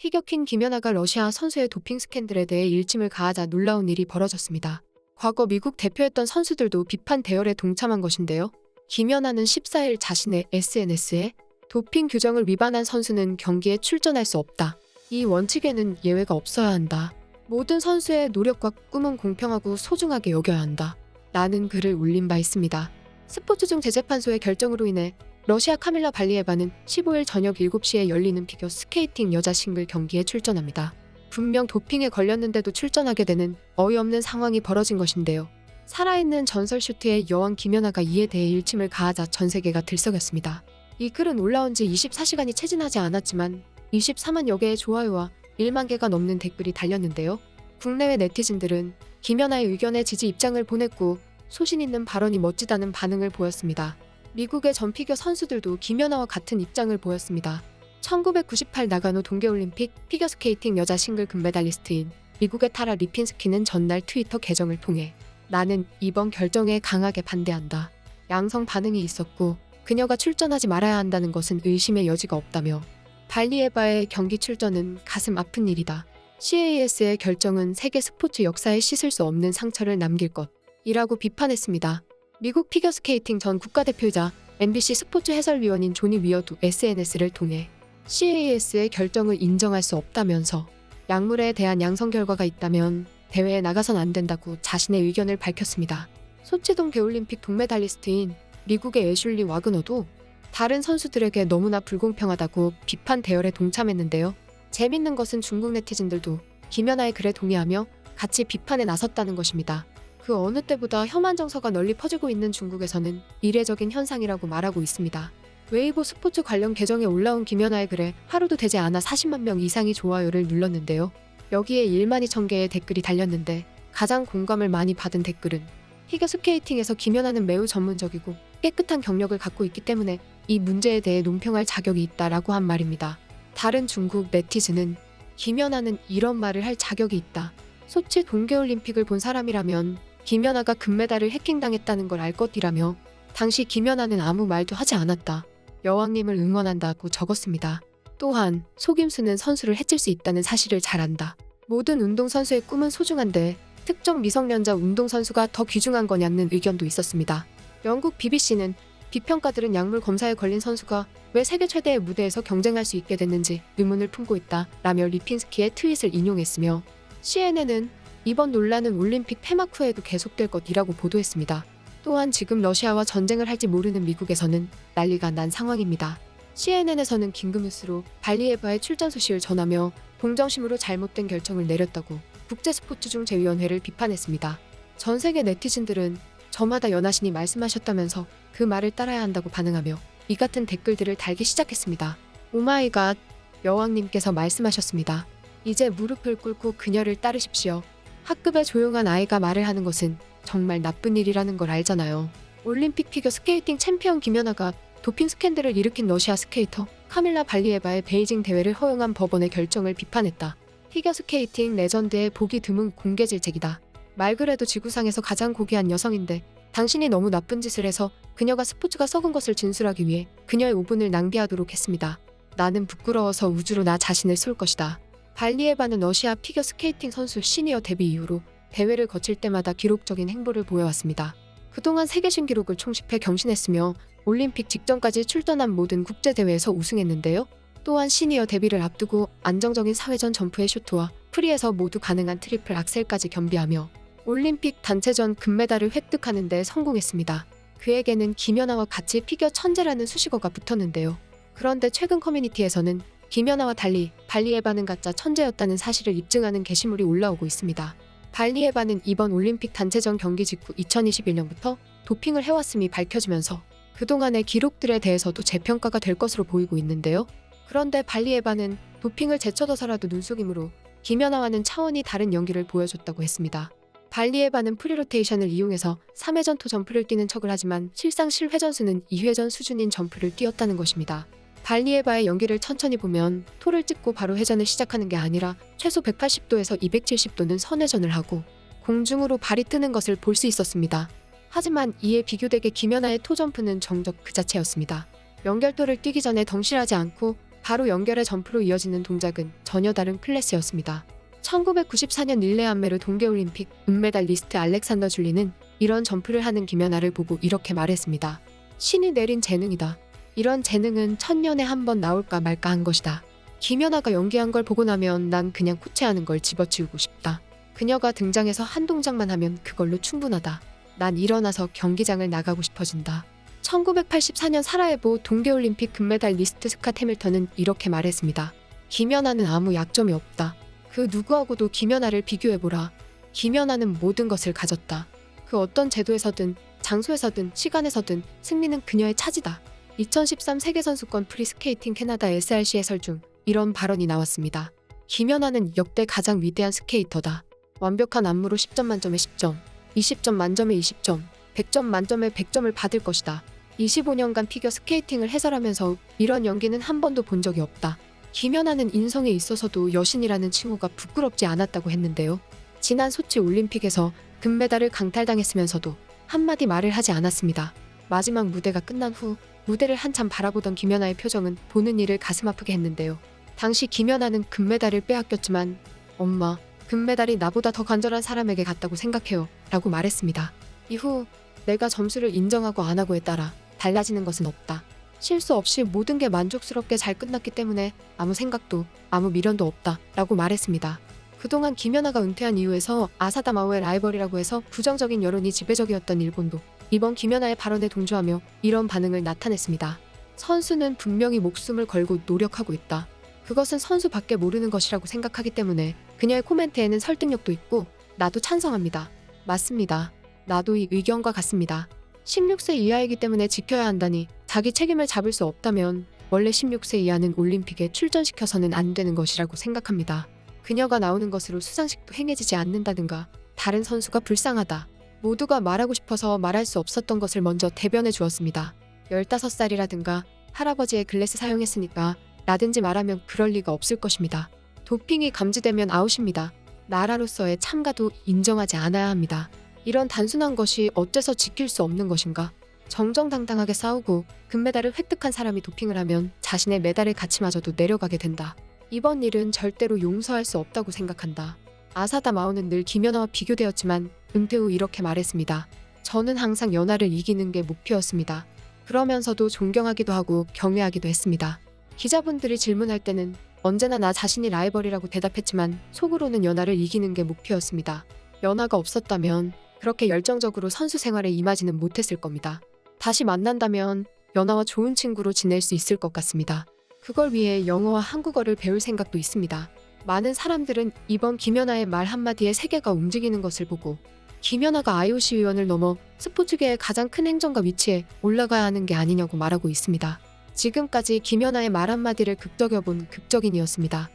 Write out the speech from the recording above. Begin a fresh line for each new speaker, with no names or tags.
피겨퀸 김연아가 러시아 선수의 도핑 스캔들에 대해 일침을 가하자 놀라운 일이 벌어졌습니다. 과거 미국 대표였던 선수들도 비판 대열에 동참한 것인데요. 김연아는 14일 자신의 SNS에 도핑 규정을 위반한 선수는 경기에 출전할 수 없다. 이 원칙에는 예외가 없어야 한다. 모든 선수의 노력과 꿈은 공평하고 소중하게 여겨야 한다. 라는 글을 올린 바 있습니다. 스포츠중 재재판소의 결정으로 인해 러시아 카밀라 발리에바는 15일 저녁 7시에 열리는 피겨 스케이팅 여자 싱글 경기에 출전합니다. 분명 도핑에 걸렸는데도 출전하게 되는 어이없는 상황이 벌어진 것인데요. 살아있는 전설 슈트의 여왕 김연아가 이에 대해 일침을 가하자 전 세계가 들썩였습니다. 이 글은 올라온 지 24시간이 채 지나지 않았지만 24만여 개의 좋아요와 1만 개가 넘는 댓글이 달렸는데요. 국내외 네티즌들은 김연아의 의견에 지지 입장을 보냈고 소신 있는 발언이 멋지다는 반응을 보였습니다. 미국의 전 피겨 선수들도 김연아와 같은 입장을 보였습니다. 1998 나가노 동계올림픽 피겨스케이팅 여자 싱글 금메달리스트인 미국의 타라 리핀스키는 전날 트위터 계정을 통해 나는 이번 결정에 강하게 반대한다. 양성 반응이 있었고 그녀가 출전하지 말아야 한다는 것은 의심의 여지가 없다며 발리에바의 경기 출전은 가슴 아픈 일이다. CAS의 결정은 세계 스포츠 역사에 씻을 수 없는 상처를 남길 것이라고 비판했습니다. 미국 피겨스케이팅 전 국가대표이자 MBC 스포츠 해설위원인 조니 위어도 SNS를 통해 CAS의 결정을 인정할 수 없다면서 약물에 대한 양성 결과가 있다면 대회에 나가선 안 된다고 자신의 의견을 밝혔습니다. 소치 동계올림픽 동메달리스트인 미국의 애슐리 와그너도 다른 선수들에게 너무나 불공평하다고 비판 대열에 동참했는데요. 재밌는 것은 중국 네티즌들도 김연아의 글에 동의하며 같이 비판에 나섰다는 것입니다. 그 어느 때보다 혐한 정서가 널리 퍼지고 있는 중국에서는 이례적인 현상이라고 말하고 있습니다. 웨이보 스포츠 관련 계정에 올라온 김연아의 글에 하루도 되지 않아 40만 명 이상이 좋아요를 눌렀는데요. 여기에 1만 2천 개의 댓글이 달렸는데 가장 공감을 많이 받은 댓글은 피겨스케이팅에서 김연아는 매우 전문적이고 깨끗한 경력을 갖고 있기 때문에 이 문제에 대해 논평할 자격이 있다라고 한 말입니다. 다른 중국 네티즌은 김연아는 이런 말을 할 자격이 있다. 소치 동계올림픽을 본 사람이라면 김연아가 금메달을 해킹당했다는 걸 알 것이라며 당시 김연아는 아무 말도 하지 않았다. 여왕님을 응원한다고 적었습니다. 또한 속임수는 선수를 해칠 수 있다는 사실을 잘 안다. 모든 운동선수의 꿈은 소중한데 특정 미성년자 운동선수가 더 귀중한 거냐는 의견도 있었습니다. 영국 BBC는 비평가들은 약물 검사에 걸린 선수가 왜 세계 최대의 무대에서 경쟁할 수 있게 됐는지 의문을 품고 있다 라며 리핀스키의 트윗을 인용했으며 CNN은 이번 논란은 올림픽 폐막 후에도 계속될 것이라고 보도했습니다. 또한 지금 러시아와 전쟁을 할지 모르는 미국에서는 난리가 난 상황입니다. CNN에서는 긴급뉴스로 발리에바의 출전 소식을 전하며 동정심으로 잘못된 결정을 내렸다고 국제스포츠중재위원회를 비판했습니다. 전 세계 네티즌들은 저마다 연하신이 말씀하셨다면서 그 말을 따라야 한다고 반응하며 이 같은 댓글들을 달기 시작했습니다. 오마이갓, 여왕님께서 말씀하셨습니다. 이제 무릎을 꿇고 그녀를 따르십시오. 학급의 조용한 아이가 말을 하는 것은 정말 나쁜 일이라는 걸 알잖아요. 올림픽 피겨 스케이팅 챔피언 김연아가 도핑 스캔들을 일으킨 러시아 스케이터 카밀라 발리에바의 베이징 대회를 허용한 법원의 결정을 비판했다. 피겨 스케이팅 레전드의 보기 드문 공개 질책이다. 말 그래도 지구상에서 가장 고귀한 여성인데 당신이 너무 나쁜 짓을 해서 그녀가 스포츠가 썩은 것을 진술하기 위해 그녀의 5분을 낭비하도록 했습니다. 나는 부끄러워서 우주로 나 자신을 쏠 것이다. 발리에바는 러시아 피겨 스케이팅 선수 시니어 데뷔 이후로 대회를 거칠 때마다 기록적인 행보를 보여왔습니다. 그동안 세계 신기록을 총 10회 경신했으며 올림픽 직전까지 출전한 모든 국제대회에서 우승했는데요. 또한 시니어 데뷔를 앞두고 안정적인 사회전 점프의 슈트와 프리에서 모두 가능한 트리플 악셀까지 겸비하며 올림픽 단체전 금메달을 획득하는 데 성공했습니다. 그에게는 김연아와 같이 피겨 천재라는 수식어가 붙었는데요. 그런데 최근 커뮤니티에서는 김연아와 달리 발리에바는 가짜 천재였다는 사실을 입증하는 게시물이 올라오고 있습니다. 발리에바는 이번 올림픽 단체전 경기 직후 2021년부터 도핑을 해왔음이 밝혀지면서 그동안의 기록들에 대해서도 재평가가 될 것으로 보이고 있는데요. 그런데 발리에바는 도핑을 제쳐둬서라도 눈속임으로 김연아와는 차원이 다른 연기를 보여줬다고 했습니다. 발리에바는 프리로테이션을 이용해서 3회전 토 점프를 뛰는 척을 하지만 실상 실회전수는 2회전 수준인 점프를 뛰었다는 것입니다. 발리에바의 연기를 천천히 보면 토를 찍고 바로 회전을 시작하는 게 아니라 최소 180도에서 270도는 선회전을 하고 공중으로 발이 뜨는 것을 볼 수 있었습니다. 하지만 이에 비교되게 김연아의 토 점프는 정적 그 자체였습니다. 연결토를 뛰기 전에 덩실하지 않고 바로 연결해 점프로 이어지는 동작은 전혀 다른 클래스였습니다. 1994년 릴레 동계올림픽 은메달리스트 알렉산더 줄리는 이런 점프를 하는 김연아를 보고 이렇게 말했습니다. 신이 내린 재능이다. 이런 재능은 천년에 한 번 나올까 말까 한 것이다. 김연아가 연기한 걸 보고 나면 난 그냥 코치하는 걸 집어치우고 싶다. 그녀가 등장해서 한 동작만 하면 그걸로 충분하다. 난 일어나서 경기장을 나가고 싶어진다. 1984년 사라예보 동계올림픽 금메달리스트 스캇 해밀턴은 이렇게 말했습니다. 김연아는 아무 약점이 없다. 그 누구하고도 김연아를 비교해보라. 김연아는 모든 것을 가졌다. 그 어떤 제도에서든 장소에서든 시간에서든 승리는 그녀의 차지다. 2013 세계선수권 프리스케이팅 캐나다 SRC 해설 중 이런 발언이 나왔습니다. 김연아는 역대 가장 위대한 스케이터다. 완벽한 안무로 10점 만점에 10점, 20점 만점에 20점, 100점 만점에 100점을 받을 것이다. 25년간 피겨 스케이팅을 해설하면서 이런 연기는 한 번도 본 적이 없다. 김연아는 인성에 있어서도 여신이라는 칭호가 부끄럽지 않았다고 했는데요. 지난 소치 올림픽에서 금메달을 강탈당했으면서도 한마디 말을 하지 않았습니다. 마지막 무대가 끝난 후 무대를 한참 바라보던 김연아의 표정은 보는 이를 가슴 아프게 했는데요. 당시 김연아는 금메달을 빼앗겼지만 엄마, 금메달이 나보다 더 간절한 사람에게 갔다고 생각해요 라고 말했습니다. 이후 내가 점수를 인정하고 안 하고에 따라 달라지는 것은 없다. 실수 없이 모든 게 만족스럽게 잘 끝났기 때문에 아무 생각도 아무 미련도 없다 라고 말했습니다. 그동안 김연아가 은퇴한 이후에서 아사다 마오의 라이벌이라고 해서 부정적인 여론이 지배적이었던 일본도 이번 김연아의 발언에 동조하며 이런 반응을 나타냈습니다. 선수는 분명히 목숨을 걸고 노력하고 있다. 그것은 선수밖에 모르는 것이라고 생각하기 때문에 그녀의 코멘트에는 설득력도 있고 나도 찬성합니다. 맞습니다. 나도 이 의견과 같습니다. 16세 이하이기 때문에 지켜야 한다니 자기 책임을 잡을 수 없다면 원래 16세 이하는 올림픽에 출전시켜서는 안 되는 것이라고 생각합니다. 그녀가 나오는 것으로 수상식도 행해지지 않는다든가 다른 선수가 불쌍하다. 모두가 말하고 싶어서 말할 수 없었던 것을 먼저 대변해 주었습니다. 15살이라든가 할아버지의 글래스 사용했으니까 나든지 말하면 그럴 리가 없을 것입니다. 도핑이 감지되면 아웃입니다. 나라로서의 참가도 인정하지 않아야 합니다. 이런 단순한 것이 어째서 지킬 수 없는 것인가? 정정당당하게 싸우고 금메달을 획득한 사람이 도핑을 하면 자신의 메달의 가치마저도 내려가게 된다. 이번 일은 절대로 용서할 수 없다고 생각한다. 아사다 마오는 늘 김연아와 비교되었지만 은퇴 후 이렇게 말했습니다. 저는 항상 연아를 이기는 게 목표였습니다. 그러면서도 존경하기도 하고 경외하기도 했습니다. 기자분들이 질문할 때는 언제나 나 자신이 라이벌이라고 대답했지만 속으로는 연아를 이기는 게 목표였습니다. 연아가 없었다면 그렇게 열정적으로 선수 생활에 임하지는 못했을 겁니다. 다시 만난다면 연아와 좋은 친구로 지낼 수 있을 것 같습니다. 그걸 위해 영어와 한국어를 배울 생각도 있습니다. 많은 사람들은 이번 김연아의 말 한마디에 세계가 움직이는 것을 보고 김연아가 IOC 위원을 넘어 스포츠계의 가장 큰 행정가 위치에 올라가야 하는 게 아니냐고 말하고 있습니다. 지금까지 김연아의 말 한마디를 극적여본 극적인이었습니다.